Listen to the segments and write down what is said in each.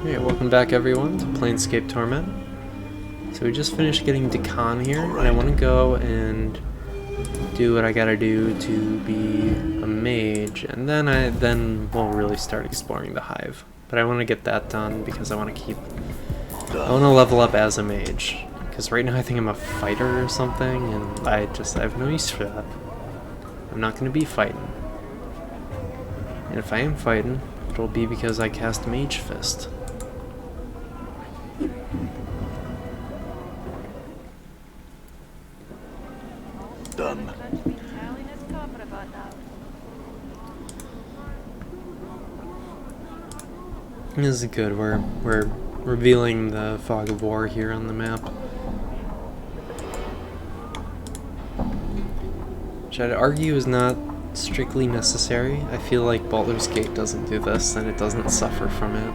Hey, welcome back everyone to Planescape Torment. So we just finished getting Decon here, and I want to go and do what I gotta do to be a mage, and then we'll really start exploring the hive. But I want to get that done because I want to level up as a mage. Because right now I think I'm a fighter or something, and I have no use for that. I'm not gonna be fighting. And if I am fighting, it'll be because I cast Mage Fist. Done. This is good. We're revealing the fog of war here on the map, which I'd argue is not strictly necessary. I feel like Baldur's Gate doesn't do this, and it doesn't suffer from it.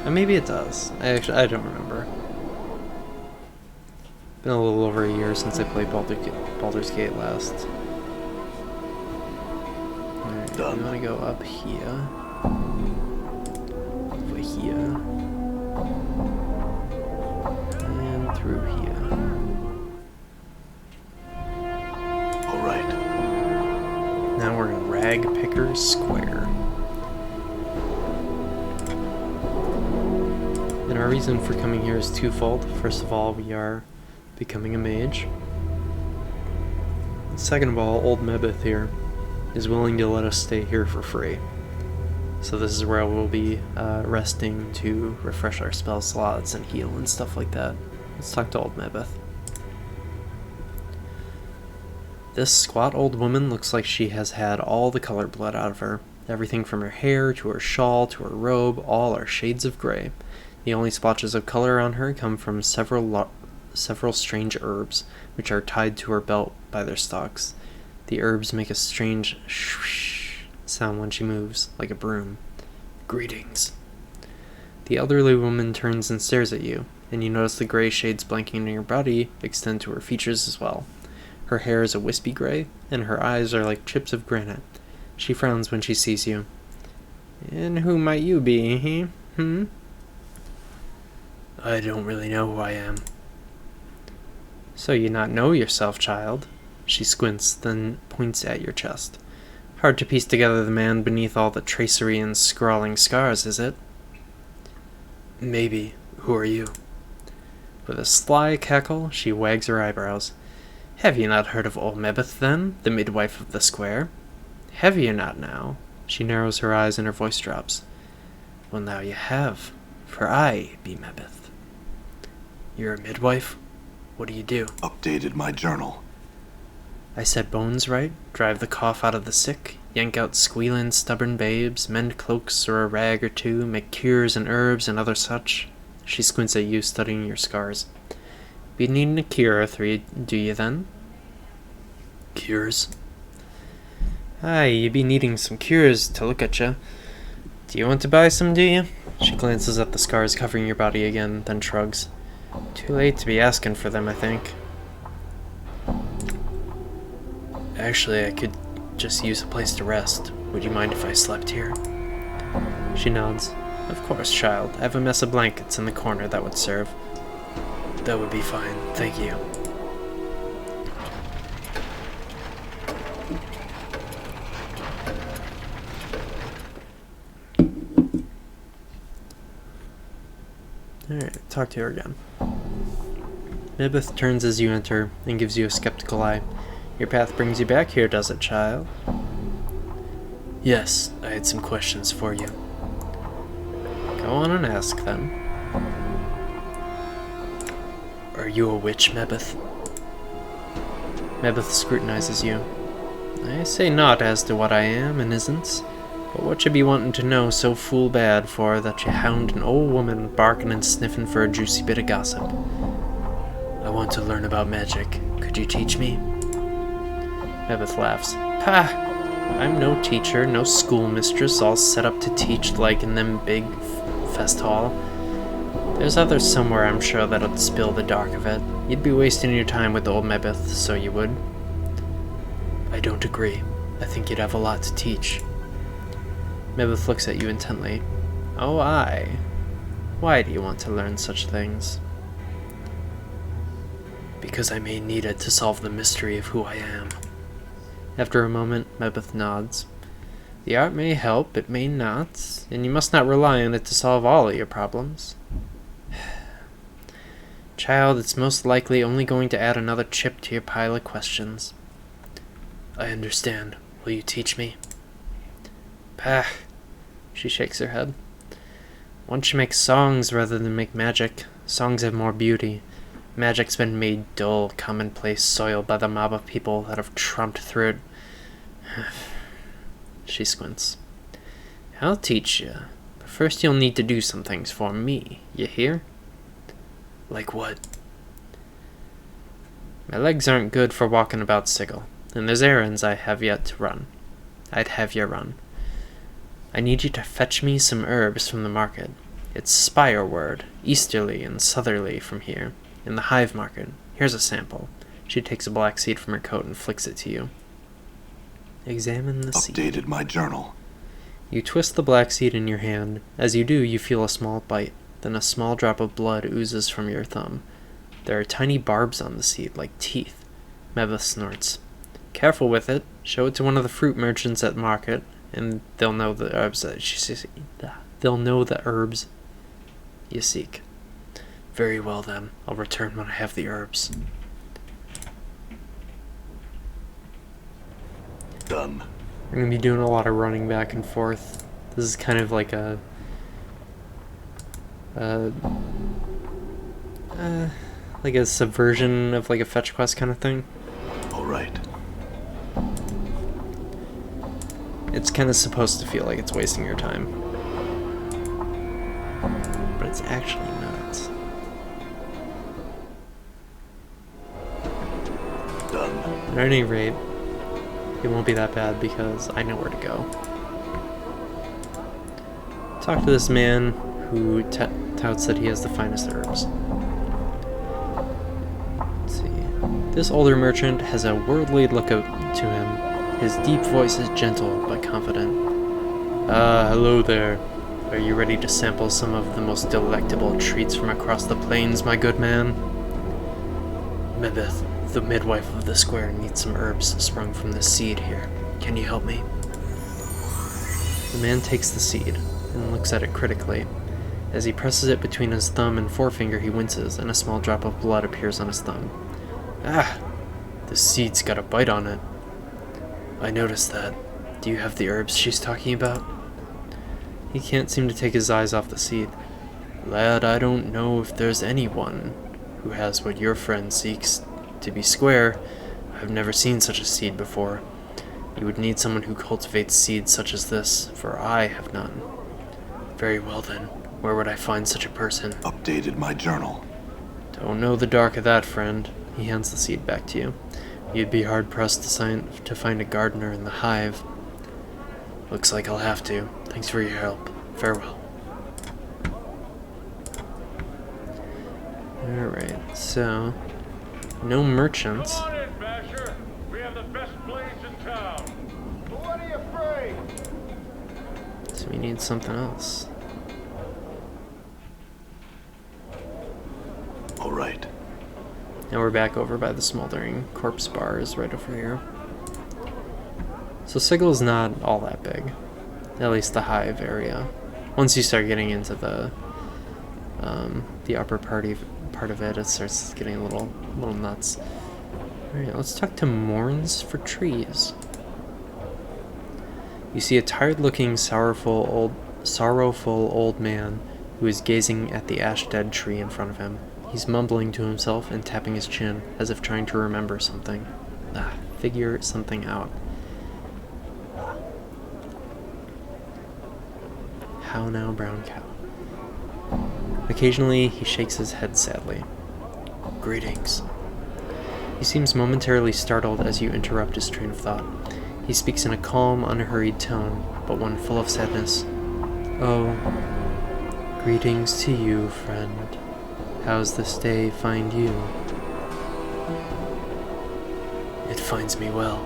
And maybe it does. I don't remember. Been a little over a year since I played Baldur's Gate last. Alright, we want to go up here. Over here. And through here. Alright. Now we're in Rag Picker's Square. And our reason for coming here is twofold. First of all, we are becoming a mage. Second of all, old Mebeth here is willing to let us stay here for free. So this is where we'll be resting to refresh our spell slots and heal and stuff like that. Let's talk to old Mebeth. This squat old woman looks like she has had all the color blood out of her. Everything from her hair to her shawl to her robe, all are shades of gray. The only splotches of color on her come from several strange herbs, which are tied to her belt by their stalks. The herbs make a strange shh sound when she moves, like a broom. Greetings. The elderly woman turns and stares at you, and you notice the gray shades blanking in your body extend to her features as well. Her hair is a wispy gray, and her eyes are like chips of granite. She frowns when she sees you. And who might you be, I don't really know who I am. So you not know yourself, child? She squints, then points at your chest. Hard to piece together the man beneath all the tracery and scrawling scars, is it? Maybe. Who are you? With a sly cackle, she wags her eyebrows. Have you not heard of old Mebeth, then, the midwife of the square? Have you not now? She narrows her eyes and her voice drops. Well, now you have, for I be Mebeth. You're a midwife? What do you do? Updated my journal. I said bones right, drive the cough out of the sick, yank out squealin' stubborn babes, mend cloaks or a rag or two, make cures and herbs and other such. She squints at you, studying your scars. Be needing a cure or three, do you then? Cures? Aye, you be needing some cures to look at ya. Do you want to buy some, do you? She glances at the scars covering your body again, then shrugs. Too late to be asking for them, I think. Actually, I could just use a place to rest. Would you mind if I slept here? She nods. Of course, child. I have a mess of blankets in the corner that would serve. That would be fine, thank you. Alright, talk to her again. Mebeth turns as you enter and gives you a skeptical eye. Your path brings you back here, does it, child? Yes, I had some questions for you. Go on and ask them. Are you a witch, Mebeth? Mebeth scrutinizes you. I say not as to what I am and isn't, but what you be wanting to know so fool bad for that you hound an old woman barking and sniffing for a juicy bit of gossip? I want to learn about magic. Could you teach me? Mebeth laughs. Pah! I'm no teacher, no schoolmistress all set up to teach like in them big fest hall. There's others somewhere, I'm sure, that'll spill the dark of it. You'd be wasting your time with old Mebeth, so you would. I don't agree. I think you'd have a lot to teach. Mebeth looks at you intently. Oh, aye. Why do you want to learn such things? Because I may need it to solve the mystery of who I am. After a moment, Mebeth nods. The art may help, it may not, and you must not rely on it to solve all of your problems. Child, it's most likely only going to add another chip to your pile of questions. I understand. Will you teach me? Pah. She shakes her head. One should make songs rather than make magic. Songs have more beauty. Magic's been made dull, commonplace, soiled by the mob of people that have trumped through it. She squints. I'll teach you, but first you'll need to do some things for me. You hear? Like what? My legs aren't good for walking about, Sigil, and there's errands I have yet to run. I'd have you run. I need you to fetch me some herbs from the market. It's spireward, easterly and southerly from here, in the hive market. Here's a sample. She takes a black seed from her coat and flicks it to you. Examine the seed. Updated my journal. You twist the black seed in your hand. As you do, you feel a small bite. Then a small drop of blood oozes from your thumb. There are tiny barbs on the seed, like teeth. Mebeth snorts. Careful with it. Show it to one of the fruit merchants at market, and they'll know the herbs you seek. Very well then. I'll return when I have the herbs. Done. We're going to be doing a lot of running back and forth. This is kind of like a subversion of like a fetch quest kind of thing. All right. It's kind of supposed to feel like it's wasting your time, but it's actually not. Done. At any rate, it won't be that bad because I know where to go. Talk to this man who touts that he has the finest herbs. Let's see. This older merchant has a worldly look to him. His deep voice is gentle but confident. Hello there. Are you ready to sample some of the most delectable treats from across the plains, my good man? Mebeth, the midwife of the square, needs some herbs sprung from this seed here. Can you help me? The man takes the seed and looks at it critically. As he presses it between his thumb and forefinger, he winces, and a small drop of blood appears on his thumb. Ah! The seed's got a bite on it. I noticed that. Do you have the herbs she's talking about? He can't seem to take his eyes off the seed. Lad, I don't know if there's anyone who has what your friend seeks. To be square, I've never seen such a seed before. You would need someone who cultivates seeds such as this, for I have none. Very well then, where would I find such a person? Updated my journal. Don't know the dark of that, friend. He hands the seed back to you. You'd be hard-pressed to find a gardener in the hive. Looks like I'll have to. Thanks for your help. Farewell. Alright, so... no merchants. Come on in, Basher. We have the best blades in town. What are you afraid? So we need something else. All right. Now we're back over by the smoldering corpse bars right over here. So Sigil's not all that big. At least the hive area. Once you start getting into the upper part of it, it starts getting a little nuts. Alright, let's talk to Morns for trees. You see a tired-looking, sorrowful old man who is gazing at the ash-dead tree in front of him. He's mumbling to himself and tapping his chin, as if trying to remember something. Figure something out. How now, brown cow? Occasionally, he shakes his head sadly. Greetings. He seems momentarily startled as you interrupt his train of thought. He speaks in a calm, unhurried tone, but one full of sadness. Oh, greetings to you, friend. How's this day find you? It finds me well.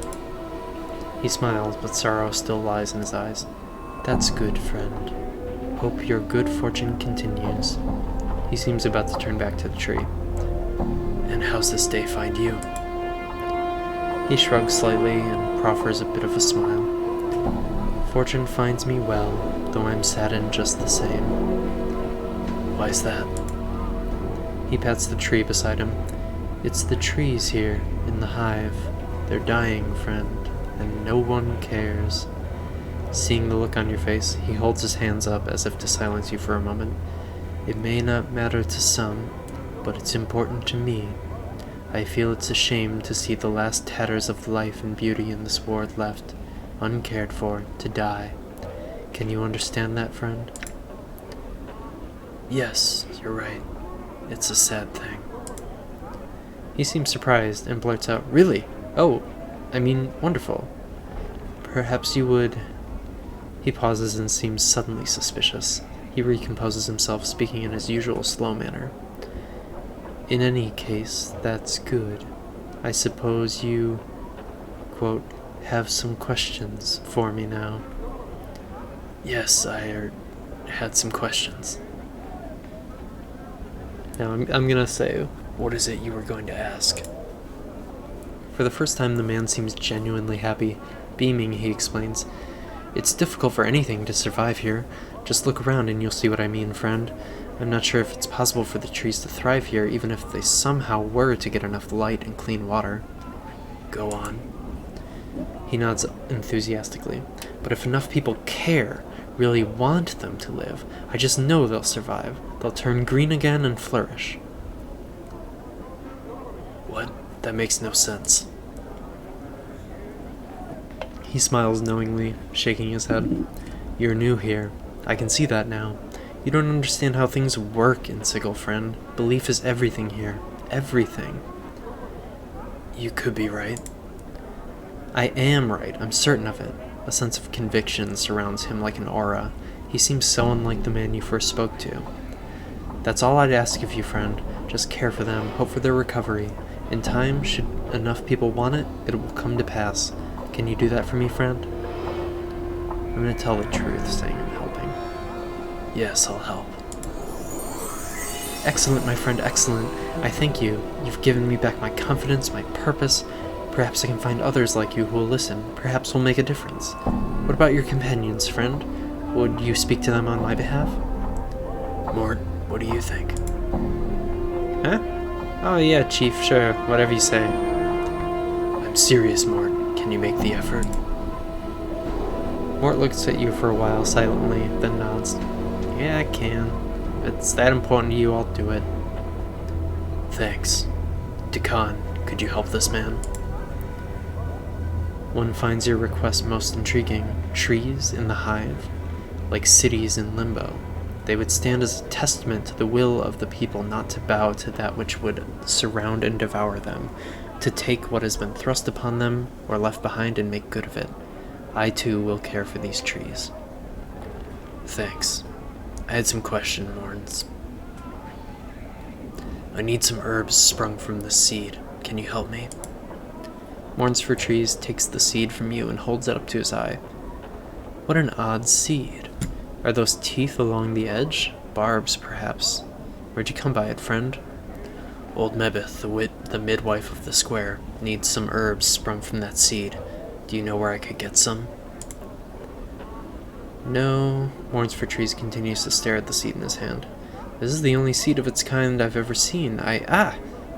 He smiles, but sorrow still lies in his eyes. That's good, friend. Hope your good fortune continues. He seems about to turn back to the tree. And how's this day find you? He shrugs slightly and proffers a bit of a smile. Fortune finds me well, though I'm saddened just the same. Why's that? He pats the tree beside him. It's the trees here, in the hive. They're dying, friend, and no one cares. Seeing the look on your face, he holds his hands up as if to silence you for a moment. It may not matter to some, but it's important to me. I feel it's a shame to see the last tatters of life and beauty in this world left, uncared for, to die. Can you understand that, friend? Yes, you're right. It's a sad thing. He seems surprised and blurts out, Really? Oh, I mean, wonderful. Perhaps you would... He pauses and seems suddenly suspicious. He recomposes himself, speaking in his usual slow manner. In any case, that's good. I suppose you, quote, have some questions for me now. Yes, I had some questions. Now I'm gonna say, what is it you were going to ask? For the first time, the man seems genuinely happy. Beaming, he explains, It's difficult for anything to survive here. Just look around and you'll see what I mean, friend. I'm not sure if it's possible for the trees to thrive here, even if they somehow were to get enough light and clean water. Go on. He nods enthusiastically. But if enough people care, really want them to live, I just know they'll survive. They'll turn green again and flourish. What? That makes no sense. He smiles knowingly, shaking his head. You're new here. I can see that now. You don't understand how things work in Sigil, friend. Belief is everything here. Everything. You could be right. I am right. I'm certain of it. A sense of conviction surrounds him like an aura. He seems so unlike the man you first spoke to. That's all I'd ask of you, friend. Just care for them. Hope for their recovery. In time, should enough people want it, it will come to pass. Can you do that for me, friend? I'm going to tell the truth, saying I'm helping. Yes, I'll help. Excellent, my friend, excellent. I thank you. You've given me back my confidence, my purpose. Perhaps I can find others like you who will listen. Perhaps we'll make a difference. What about your companions, friend? Would you speak to them on my behalf? Mort, what do you think? Huh? Oh yeah, Chief, sure, whatever you say. I'm serious, Mort. Can you make the effort? Mort looks at you for a while silently, then nods. Yeah, I can. If it's that important to you, I'll do it. Thanks. Dekan, could you help this man? One finds your request most intriguing. Trees in the hive, like cities in limbo. They would stand as a testament to the will of the people not to bow to that which would surround and devour them, to take what has been thrust upon them or left behind and make good of it. I too will care for these trees. Thanks. I had some questions, Lawrence. I need some herbs sprung from the seed. Can you help me? Mourns for Trees takes the seed from you and holds it up to his eye. What an odd seed. Are those teeth along the edge? Barbs, perhaps. Where'd you come by it, friend? Old Mebeth, the midwife of the square, needs some herbs sprung from that seed. Do you know where I could get some? No. Mourns for Trees continues to stare at the seed in his hand. This is the only seed of its kind I've ever seen.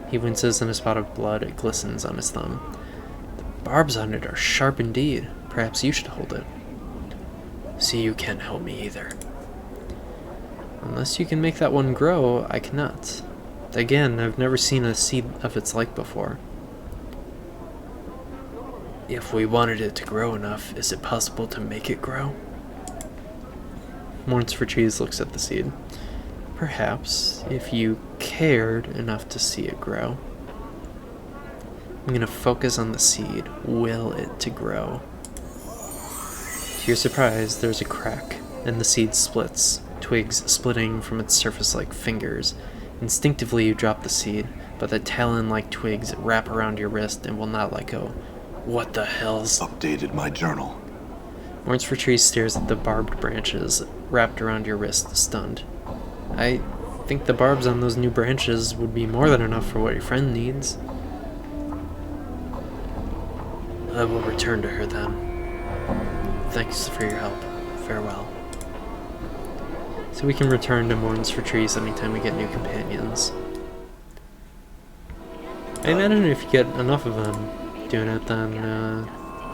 He winces and a spot of blood glistens on his thumb. The barbs on it are sharp indeed. Perhaps you should hold it. See, you can't help me either. Unless you can make that one grow, I cannot. Again, I've never seen a seed of its like before. If we wanted it to grow enough, is it possible to make it grow? Mourns for Trees looks at the seed. Perhaps, if you cared enough to see it grow. I'm going to focus on the seed. Will it to grow? To your surprise, there's a crack, and the seed splits, twigs splitting from its surface like fingers. Instinctively, you drop the seed, but the talon-like twigs wrap around your wrist and will not let go. What the hell's... Updated my journal. Orange for Tree stares at the barbed branches wrapped around your wrist, stunned. I think the barbs on those new branches would be more than enough for what your friend needs. I will return to her then. Thanks for your help. Farewell. So we can return to Mourns for Trees anytime we get new companions. I imagine if you get enough of them doing it, then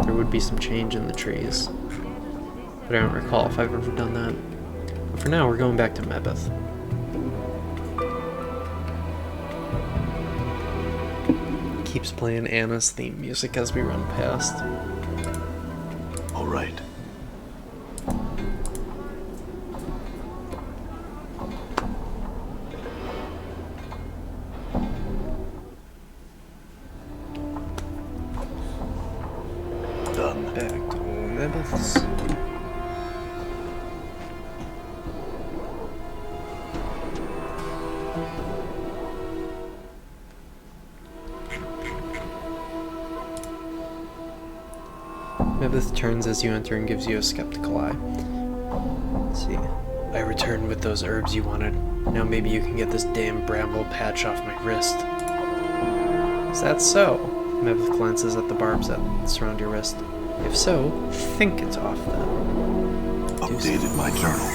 there would be some change in the trees. But I don't recall if I've ever done that. But for now, we're going back to Mebeth. Keeps playing Anna's theme music as we run past. All right. Done. Back to Mebeth's. Mebeth turns as you enter and gives you a skeptical eye. Let's see. I returned with those herbs you wanted. Now maybe you can get this damn bramble patch off my wrist. Is that so? Mebeth glances at the barbs that surround your wrist. If so, think it's off then. Updated my journal.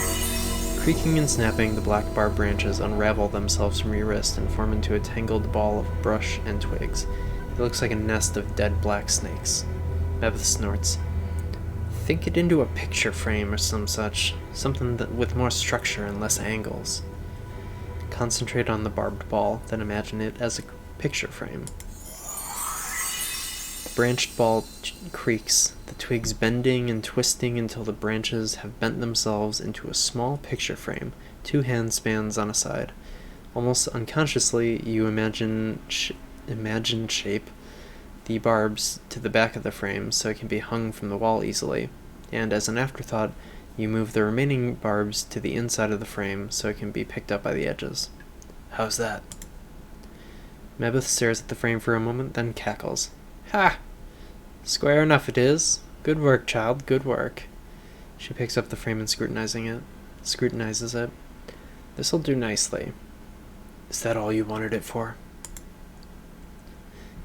Creaking and snapping, the black barb branches unravel themselves from your wrist and form into a tangled ball of brush and twigs. It looks like a nest of dead black snakes. Mebeth snorts. Think it into a picture frame or some such. Something with more structure and less angles. Concentrate on the barbed ball, then imagine it as a picture frame. The branched ball creaks, the twigs bending and twisting until the branches have bent themselves into a small picture frame, 2 hand spans on a side. Almost unconsciously, you imagine shape the barbs to the back of the frame so it can be hung from the wall easily, and as an afterthought, you move the remaining barbs to the inside of the frame so it can be picked up by the edges. How's that? Mebeth stares at the frame for a moment, then cackles. Ha! Square enough it is. Good work, child, good work. She picks up the frame and scrutinizes it. This'll do nicely. Is that all you wanted it for?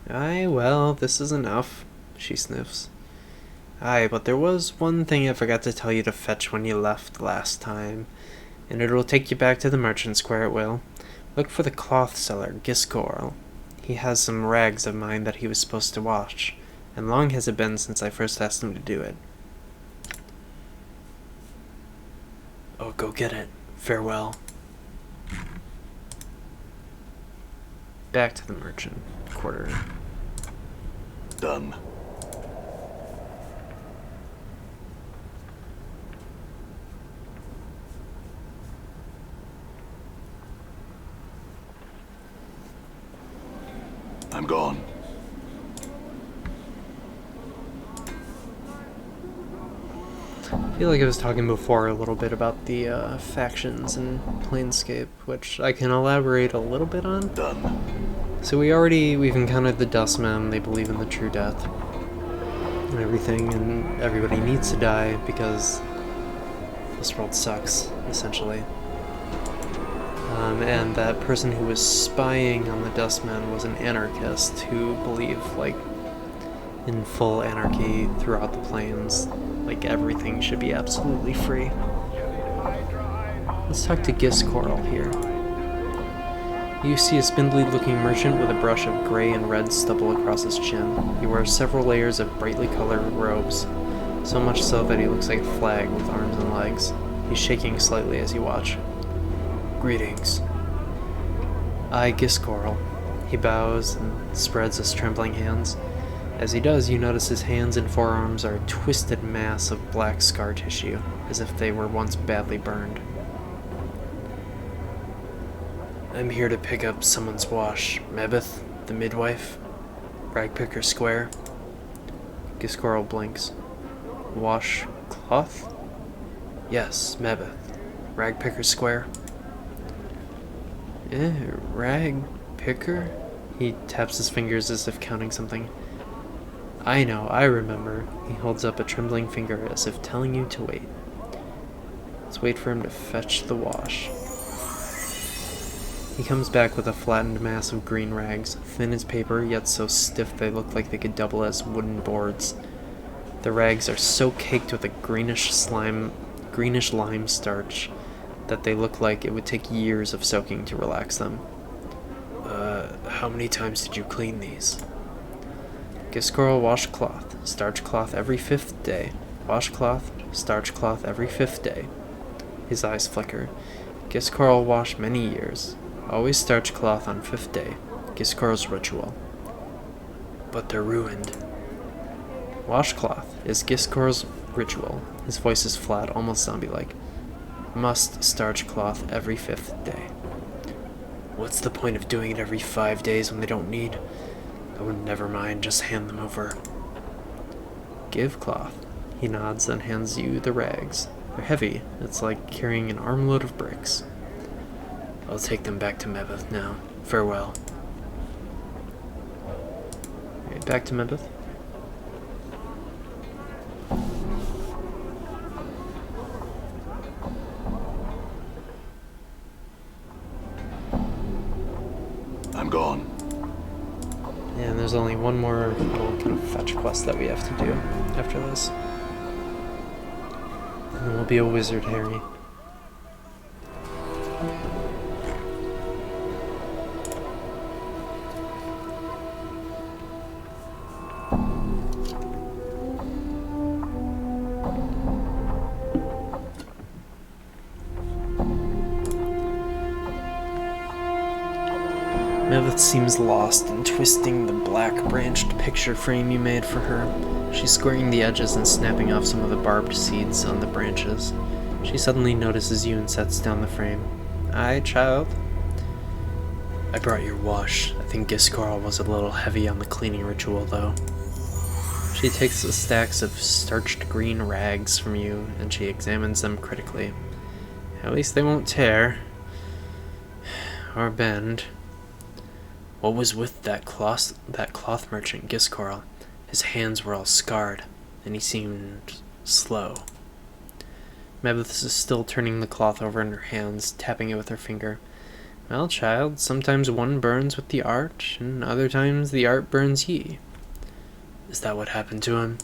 Aye, well, this is enough, she sniffs. Aye, but there was one thing I forgot to tell you to fetch when you left last time, and it'll take you back to the merchant square, it will. Look for the cloth seller, Giscorl. He has some rags of mine that he was supposed to wash, and long has it been since I first asked him to do it. Oh, go get it. Farewell. Back to the merchant quarter. Done. I'm gone. I feel like I was talking before a little bit about the factions in Planescape, which I can elaborate a little bit on. Done. So we've encountered the Dustmen. They believe in the true death and everything, and everybody needs to die because this world sucks, essentially. And that person who was spying on the Dustmen was an anarchist who believed, in full anarchy throughout the planes. Everything should be absolutely free. Let's talk to Giscorl here. You see a spindly-looking merchant with a brush of gray and red stubble across his chin. He wears several layers of brightly colored robes, so much so that he looks like a flag with arms and legs. He's shaking slightly as you watch. Greetings. I, Giscorl. He bows and spreads his trembling hands. As he does, you notice his hands and forearms are a twisted mass of black scar tissue, as if they were once badly burned. I'm here to pick up someone's wash. Mebeth, the midwife. Ragpicker Square. Giscorl blinks. Wash cloth? Yes, Mebeth. Ragpicker Square. Ragpicker? He taps his fingers as if counting something. I know, I remember. He holds up a trembling finger as if telling you to wait. Let's wait for him to fetch the wash. He comes back with a flattened mass of green rags, thin as paper, yet so stiff they look like they could double as wooden boards. The rags are so caked with a greenish lime starch that they look like it would take years of soaking to relax them. How many times did you clean these? Giscoral washcloth, starch cloth every 5th day. Washcloth, starch cloth every 5th day. His eyes flicker. Giscoral wash many years. Always starch cloth on 5th day. Giscoral's ritual. But they're ruined. Washcloth is Giscoral's ritual. His voice is flat, almost zombie-like. Must starch cloth every 5th day. What's the point of doing it every 5 days when they don't need? Oh, never mind, just hand them over. Give cloth. He nods, then hands you the rags. They're heavy. It's like carrying an armload of bricks. I'll take them back to Mebeth now. Farewell. Alright, back to Mebeth. I'm gone. And there's only one more little kind of fetch quest that we have to do after this. And then we'll be a wizard, Harry. Mevith seems lost in twisting the black-branched picture frame you made for her. She's squaring the edges and snapping off some of the barbed seeds on the branches. She suddenly notices you and sets down the frame. Aye, child? I brought your wash. I think Giscoral was a little heavy on the cleaning ritual, though. She takes the stacks of starched green rags from you, and she examines them critically. At least they won't tear. Or bend. What was with that cloth merchant, Giscoral? His hands were all scarred, and he seemed slow. Mebith is still turning the cloth over in her hands, tapping it with her finger. Well, child, sometimes one burns with the art, and other times the art burns ye. Is that what happened to him?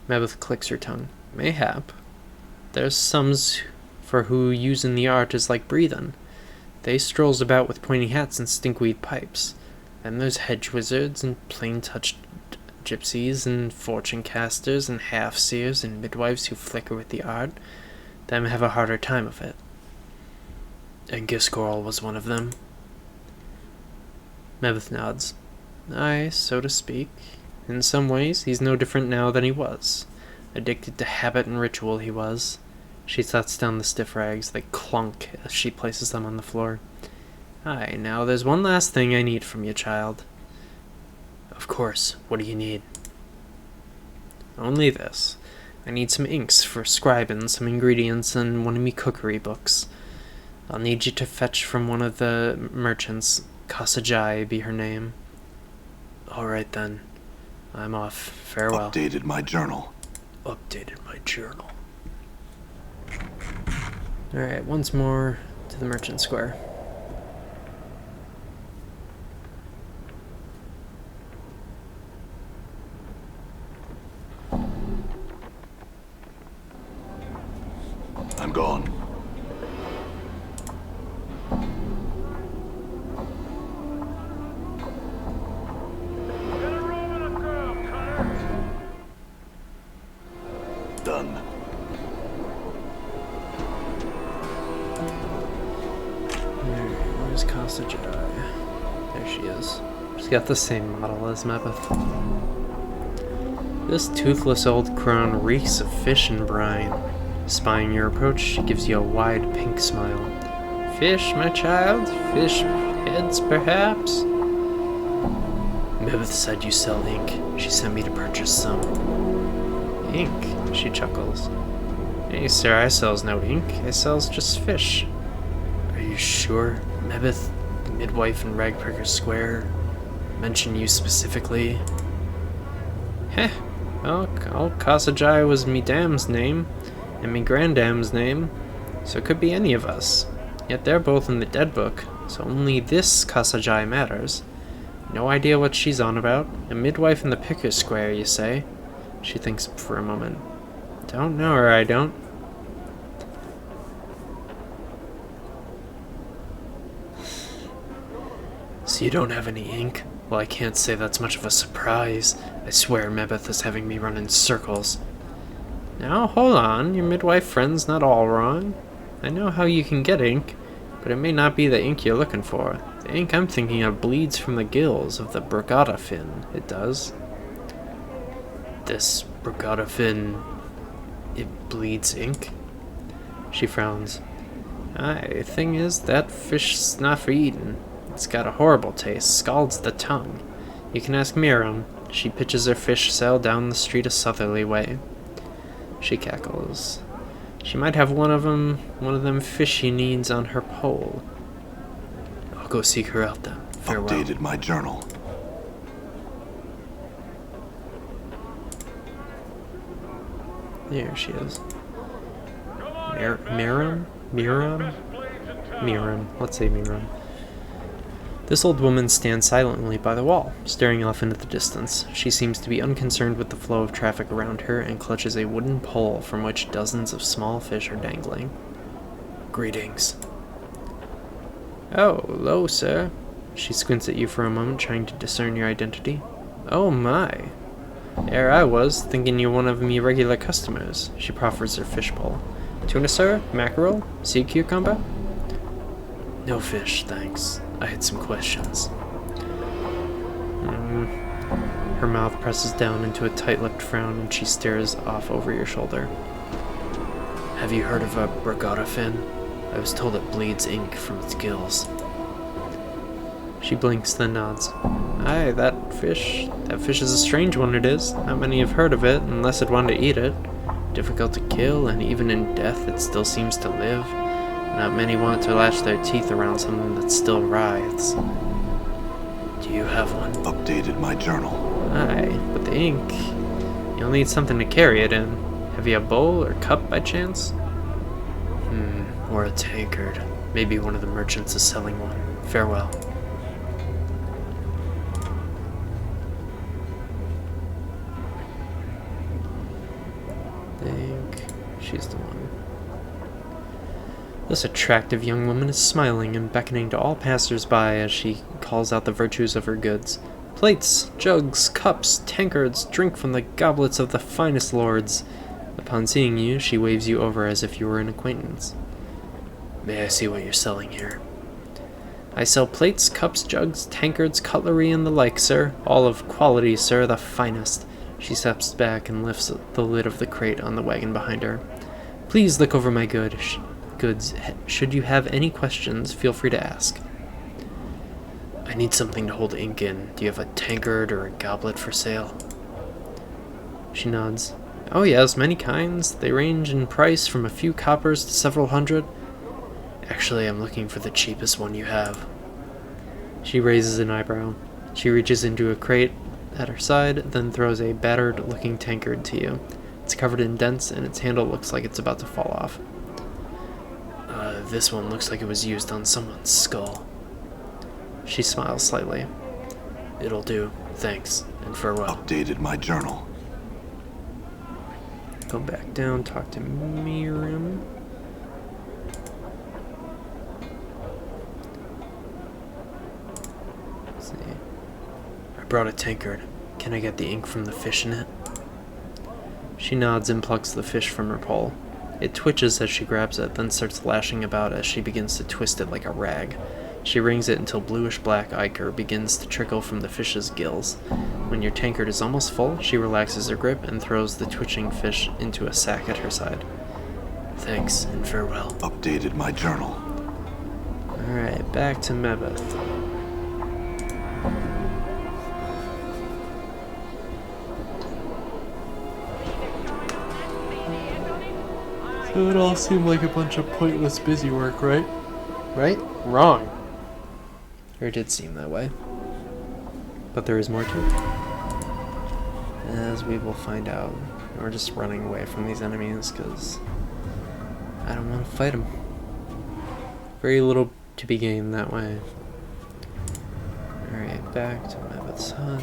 Mebith clicks her tongue. Mayhap. There's somes for who using the art is like breathing. They strolls about with pointy hats and stinkweed pipes. And there's hedge wizards and plain-touched gypsies and fortune-casters and half-seers and midwives who flicker with the art. Them have a harder time of it. And Giscoral was one of them. Mebith nods. Aye, so to speak. In some ways, he's no different now than he was. Addicted to habit and ritual he was. She sets down the stiff rags. They clunk as she places them on the floor. Aye, now there's one last thing I need from you, child. Of course, what do you need? Only this. I need some inks for scribing, some ingredients, and one of me cookery books. I'll need you to fetch from one of the merchants. Kasajai be her name. Alright then. I'm off. Farewell. Updated my journal. Updated my journal. Alright, once more to the merchant square. I'm gone. Get a room and a girl, Connor. Done. Where's Kasajai? There she is. She's got the same model as Mebith. This toothless old crone reeks of fish and brine. Spying your approach, she gives you a wide pink smile. Fish, my child? Fish heads, perhaps? Mebith said you sell ink. She sent me to purchase some. Ink? She chuckles. Hey, sir, I sells no ink. I sells just fish. Are you sure? Mebith, the midwife in Ragpricker Square, mentioned you specifically? Heh. Well, Kasajai was me dam's name, and me granddam's name, so it could be any of us. Yet they're both in the dead book, so only this Kasajai matters. No idea what she's on about. A midwife in the Picker Square, you say? She thinks for a moment. Don't know her, I don't. So you don't have any ink? Well, I can't say that's much of a surprise. I swear Mebeth is having me run in circles. Now, hold on. Your midwife friend's not all wrong. I know how you can get ink, but it may not be the ink you're looking for. The ink I'm thinking of bleeds from the gills of the Brigada fin. It does. This Brigada fin... it bleeds ink? She frowns. Aye, thing is, that fish's not for eating. It's got a horrible taste, scalds the tongue. You can ask Miriam. She pitches her fish sail down the street a southerly way. She cackles. She might have one of them fish she needs on her pole. I'll go seek her out then. Farewell. Updated my journal. There she is. Come on, Miriam? Miriam? best blades in town. Miriam. Let's say Miriam. This old woman stands silently by the wall, staring off into the distance. She seems to be unconcerned with the flow of traffic around her and clutches a wooden pole from which dozens of small fish are dangling. Greetings. Oh, hello, sir. She squints at you for a moment, trying to discern your identity. Oh my. There I was, thinking you one of me regular customers. She proffers her fish pole. Tuna, sir? Mackerel? Sea cucumber? No fish, thanks. I had some questions. Her mouth presses down into a tight-lipped frown and she stares off over your shoulder. Have you heard of a Brigada fin? I was told it bleeds ink from its gills. She blinks, then nods. Aye, that fish is a strange one it is. Not many have heard of it, unless it wanted to eat it. Difficult to kill, and even in death it still seems to live. Not many want to latch their teeth around something that still writhes. Do you have one? Updated my journal. Aye, but the ink... You'll need something to carry it in. Have you a bowl or cup by chance? Or a tankard. Maybe one of the merchants is selling one. Farewell. She's the one. This attractive young woman is smiling and beckoning to all passers-by as she calls out the virtues of her goods. Plates, jugs, cups, tankards, drink from the goblets of the finest lords. Upon seeing you, she waves you over as if you were an acquaintance. May I see what you're selling here? I sell plates, cups, jugs, tankards, cutlery, and the like, sir. All of quality, sir, the finest. She steps back and lifts the lid of the crate on the wagon behind her. Please look over my goods. Should you have any questions, feel free to ask. I need something to hold ink in. Do you have a tankard or a goblet for sale? She nods. Oh yes, many kinds. They range in price from a few coppers to several hundred. Actually, I'm looking for the cheapest one you have. She raises an eyebrow. She reaches into a crate at her side, then throws a battered-looking tankard to you. It's covered in dents, and its handle looks like it's about to fall off. This one looks like it was used on someone's skull. She smiles slightly. It'll do. Thanks, and farewell. Updated my journal. Go back down, talk to Miriam. Let's see. I brought a tankard. Can I get the ink from the fish in it? She nods and plucks the fish from her pole. It twitches as she grabs it, then starts lashing about as she begins to twist it like a rag. She wrings it until bluish-black ichor begins to trickle from the fish's gills. When your tankard is almost full, she relaxes her grip and throws the twitching fish into a sack at her side. Thanks, and farewell. Updated my journal. Alright, back to Mebeth. So it all seemed like a bunch of pointless busy work, right? Right? Wrong. Or it did seem that way. But there is more to it. As we will find out. We're just running away from these enemies because I don't want to fight them. Very little to be gained that way. Alright, back to Mabeth's hut.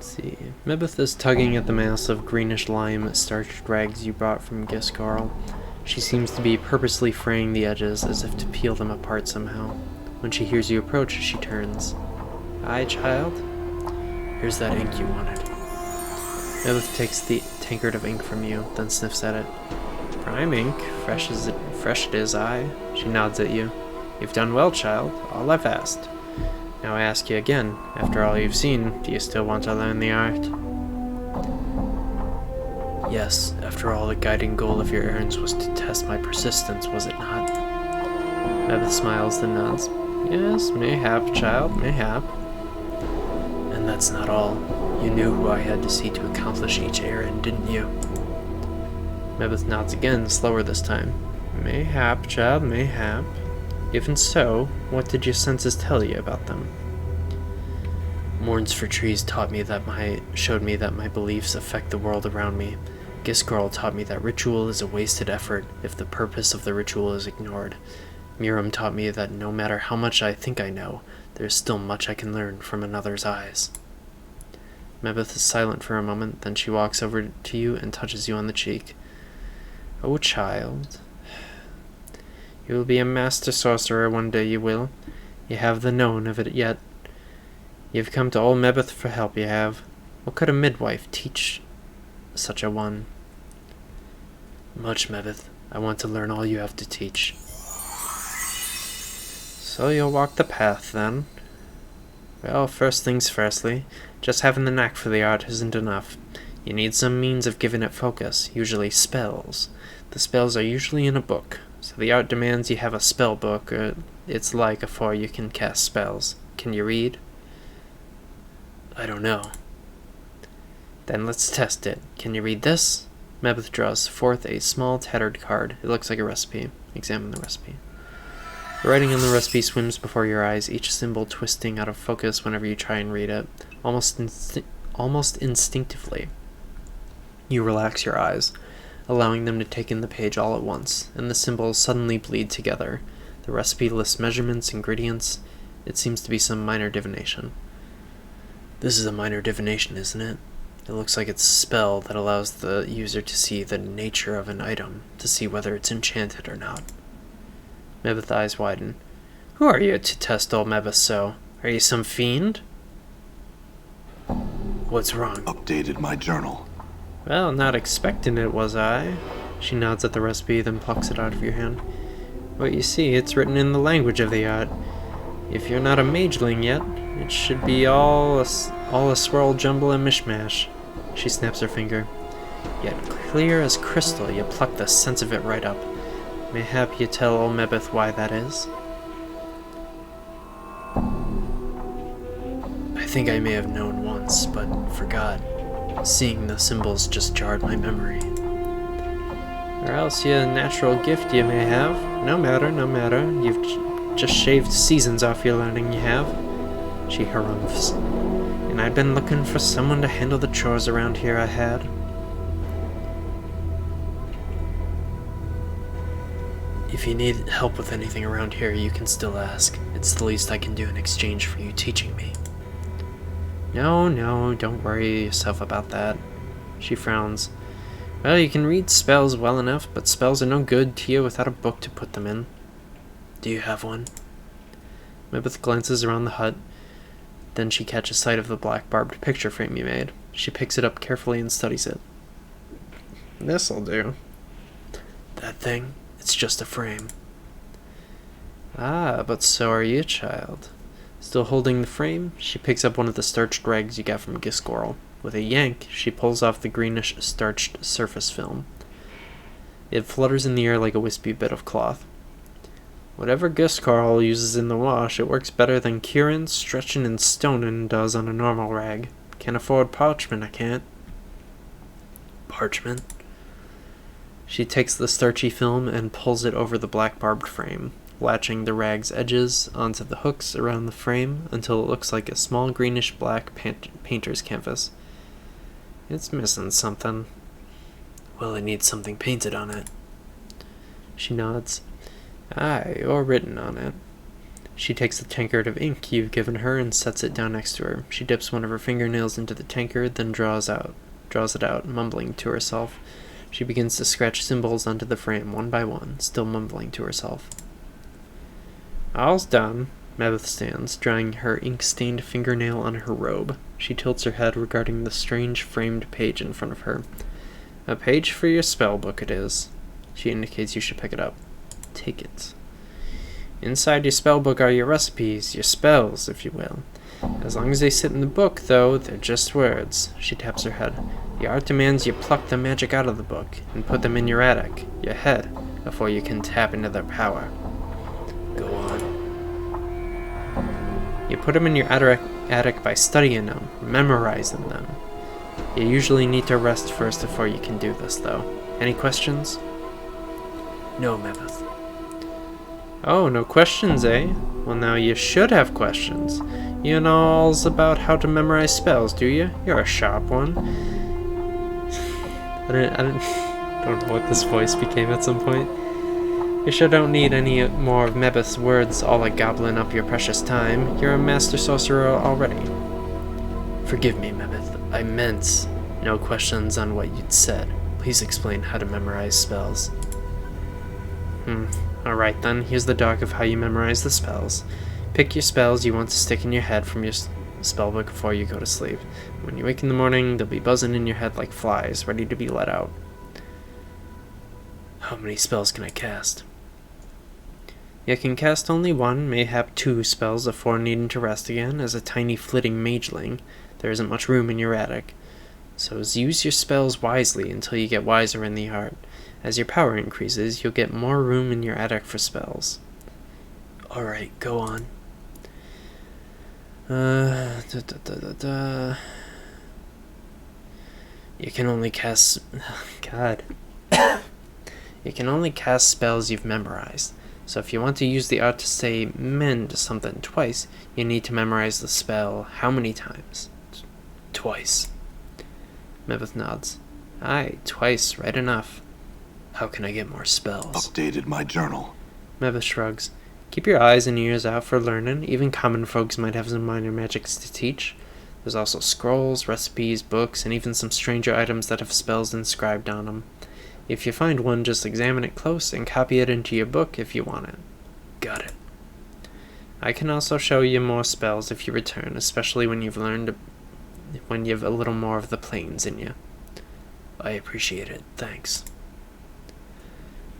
See. Mabeth is tugging at the mass of greenish lime starched rags you brought from Giscarl. She seems to be purposely fraying the edges as if to peel them apart somehow. When she hears you approach, she turns. Aye, child? Here's that ink you wanted. Mabeth takes the tankard of ink from you, then sniffs at it. Prime ink? Fresh it is, aye. She nods at you. You've done well, child. All I've asked. Now I ask you again, after all you've seen, do you still want to learn the art? Yes, after all, the guiding goal of your errands was to test my persistence, was it not? Mabeth smiles, then nods. Yes, mayhap, child, mayhap. And that's not all. You knew who I had to see to accomplish each errand, didn't you? Mabeth nods again, slower this time. Mayhap, child, mayhap. Even so, what did your senses tell you about them? Mourns for Trees showed me that my beliefs affect the world around me. Giscarl taught me that ritual is a wasted effort if the purpose of the ritual is ignored. Miram taught me that no matter how much I think I know, there is still much I can learn from another's eyes. Mabeth is silent for a moment, then she walks over to you and touches you on the cheek. Oh, child. You will be a master sorcerer one day, you will. You have the known of it yet. You've come to old Mabeth for help, you have. What could a midwife teach such a one? Much, Mabeth. I want to learn all you have to teach. So you'll walk the path, then? Well, first things firstly. Just having the knack for the art isn't enough. You need some means of giving it focus, usually spells. The spells are usually in a book. So the art demands you have a spell book, or it's like afore you can cast spells. Can you read? I don't know. Then let's test it. Can you read this? Mabeth draws forth a small tattered card. It looks like a recipe. Examine the recipe. The writing on the recipe swims before your eyes, each symbol twisting out of focus whenever you try and read it, almost instinctively. You relax your eyes, allowing them to take in the page all at once, and the symbols suddenly bleed together. The recipe lists measurements, ingredients. It seems to be some minor divination. This is a minor divination, isn't it? It looks like it's a spell that allows the user to see the nature of an item, to see whether it's enchanted or not. Mabeth's eyes widen. Who are you to test old Mabeth so? Are you some fiend? What's wrong? Updated my journal. Well, not expecting it, was I? She nods at the recipe, then plucks it out of your hand. Well, you see, it's written in the language of the art. If you're not a mageling yet, it should be all a swirl, jumble, and mishmash. She snaps her finger. Yet clear as crystal, you pluck the sense of it right up. Mayhap you tell old Mabeth why that is? I think I may have known once, but forgot. Seeing the symbols just jarred my memory. Or else you a natural gift you may have. No matter, no matter. You've just shaved seasons off your learning, you have. She harumphs. And I've been looking for someone to handle the chores around here, I had. If you need help with anything around here, you can still ask. It's the least I can do in exchange for you teaching me. No, don't worry yourself about that. She frowns. Well, you can read spells well enough, but spells are no good to you without a book to put them in. Do you have one? Mabeth glances around the hut. Then she catches sight of the black barbed picture frame you made. She picks it up carefully and studies it. This'll do. That thing? It's just a frame. Ah, but so are you, child. Still holding the frame, she picks up one of the starched rags you got from Giscarl. With a yank, she pulls off the greenish starched surface film. It flutters in the air like a wispy bit of cloth. Whatever Giscarl uses in the wash, it works better than curing, stretching, and stoning does on a normal rag. Can't afford parchment, I can't. Parchment? She takes the starchy film and pulls it over the black barbed frame, latching the rag's edges onto the hooks around the frame until it looks like a small greenish-black painter's canvas. It's missing something. Well, it needs something painted on it. She nods. Aye, or written on it. She takes the tankard of ink you've given her and sets it down next to her. She dips one of her fingernails into the tankard, then draws it out, mumbling to herself. She begins to scratch symbols onto the frame, one by one, still mumbling to herself. All's done. Mabeth stands, drying her ink-stained fingernail on her robe. She tilts her head, regarding the strange framed page in front of her. A page for your spell book it is. She indicates you should pick it up. Take it. Inside your spell book are your recipes, your spells, if you will. As long as they sit in the book, though, they're just words. She taps her head. The art demands you pluck the magic out of the book and put them in your attic, your head, before you can tap into their power. Go on. You put them in your attic by studying them, memorizing them. You usually need to rest first before you can do this, though. Any questions? No, Mabeth. Oh, no questions, eh? Well, now you should have questions. You know all about how to memorize spells, do you? You're a sharp one. I don't know what this voice became at some point. You sure don't need any more of Mabeth's words all gobbling up your precious time. You're a master sorcerer already. Forgive me, Mabeth. I meant no questions on what you'd said. Please explain how to memorize spells. Alright then, here's the doc of how you memorize the spells. Pick your spells you want to stick in your head from your spellbook before you go to sleep. When you wake in the morning, they'll be buzzing in your head like flies, ready to be let out. How many spells can I cast? You can cast only one, mayhap 2 spells before needing to rest again. As a tiny flitting mageling, there isn't much room in your attic. So use your spells wisely until you get wiser in the art. As your power increases, you'll get more room in your attic for spells. Alright, go on. You can only cast... God. You can only cast spells you've memorized. So if you want to use the art to say mend something twice, you need to memorize the spell how many times? Twice. Mabeth nods. Aye, twice, right enough. How can I get more spells? Updated my journal. Mabeth shrugs. Keep your eyes and ears out for learning. Even common folks might have some minor magics to teach. There's also scrolls, recipes, books, and even some stranger items that have spells inscribed on them. If you find one, just examine it close and copy it into your book if you want it. Got it. I can also show you more spells if you return, especially when you've a little more of the planes in you. I appreciate it. Thanks.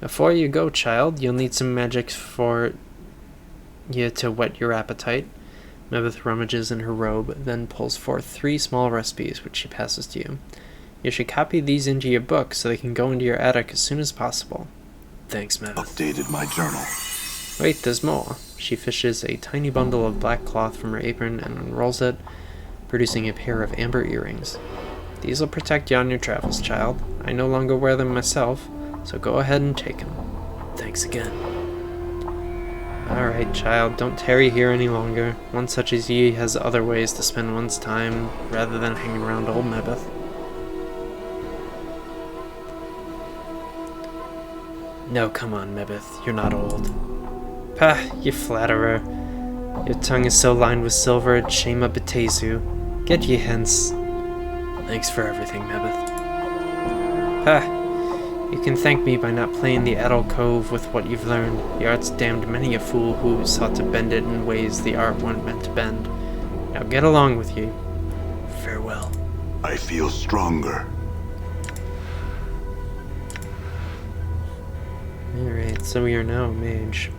Before you go, child, you'll need some magic for you to whet your appetite. Mabeth rummages in her robe, then pulls forth 3 small recipes, which she passes to you. You should copy these into your book so they can go into your attic as soon as possible. Thanks, Mabeth. Updated my journal. Wait, there's more. She fishes a tiny bundle of black cloth from her apron and unrolls it, producing a pair of amber earrings. These will protect you on your travels, child. I no longer wear them myself, so go ahead and take them. Thanks again. Alright, child, don't tarry here any longer. One such as ye has other ways to spend one's time rather than hanging around old Mabeth. No, come on, Mabeth, you're not old. Pah, you flatterer. Your tongue is so lined with silver, it shame a Betezu. Get ye hence. Thanks for everything, Mabeth. Pah, you can thank me by not playing the addle cove with what you've learned. The art's damned many a fool who sought to bend it in ways the art weren't meant to bend. Now get along with you. Farewell. I feel stronger. Alright, so we are now a mage.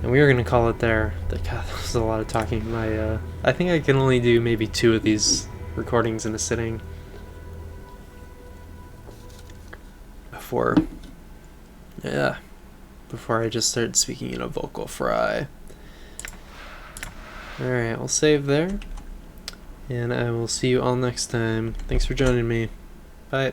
And we are going to call it there. God, that was a lot of talking. I think I can only do maybe 2 of these recordings in a sitting. Before I just start speaking in a vocal fry. Alright, I'll save there. And I will see you all next time. Thanks for joining me. Bye.